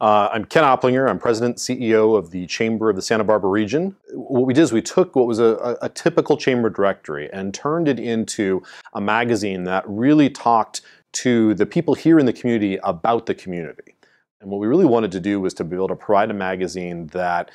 I'm Ken Opplinger. I'm President and CEO of the Chamber of the Santa Barbara region. What we did is we took what was a typical chamber directory and turned it into a magazine that really talked to the people here in the community about the community. And what we really wanted to do was to be able to provide a magazine that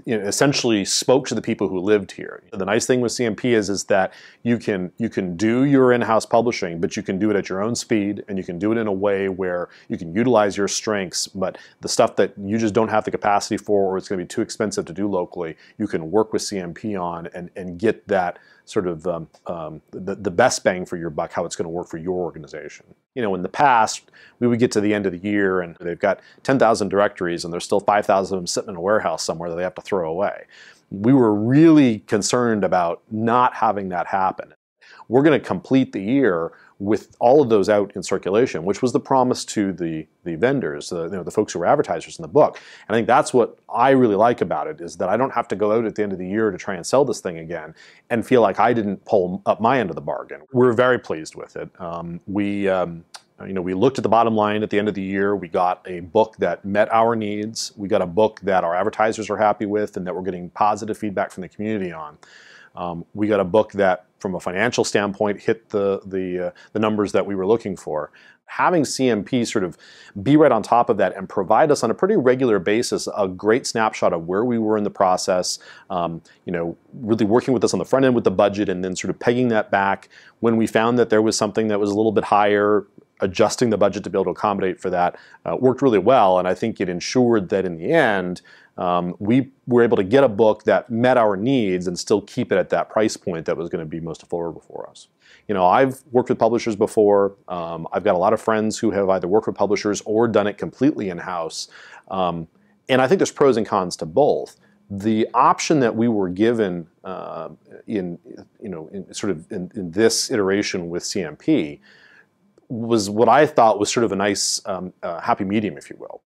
essentially spoke to the people who lived here. The nice thing with CMP is that you can do your in-house publishing, but you can do it at your own speed, and you can do it in a way where you can utilize your strengths, but the stuff that you just don't have the capacity for, or it's going to be too expensive to do locally, you can work with CMP on and get that sort of the best bang for your buck, how it's going to work for your organization. In the past, we would get to the end of the year and they've got 10,000 directories and there's still 5,000 of them sitting in a warehouse somewhere that they have to throw away. We were really concerned about not having that happen. We're going to complete the year with all of those out in circulation, which was the promise to the vendors, the folks who were advertisers in the book. And I think that's what I really like about it, is that I don't have to go out at the end of the year to try and sell this thing again and feel like I didn't pull up my end of the bargain. We're very pleased with it. We looked at the bottom line at the end of the year. We got a book that met our needs. We got a book that our advertisers are happy with and that we're getting positive feedback from the community on. We got a book that, from a financial standpoint, hit the numbers that we were looking for. Having CMP sort of be right on top of that and provide us on a pretty regular basis a great snapshot of where we were in the process, really working with us on the front end with the budget and then sort of pegging that back when we found that there was something that was a little bit higher, adjusting the budget to be able to accommodate for that, worked really well. And I think it ensured that in the end, we were able to get a book that met our needs and still keep it at that price point that was going to be most affordable for us. I've worked with publishers before. I've got a lot of friends who have either worked with publishers or done it completely in-house. And I think there's pros and cons to both. The option that we were given in this iteration with CMP was what I thought was sort of a nice happy medium, if you will.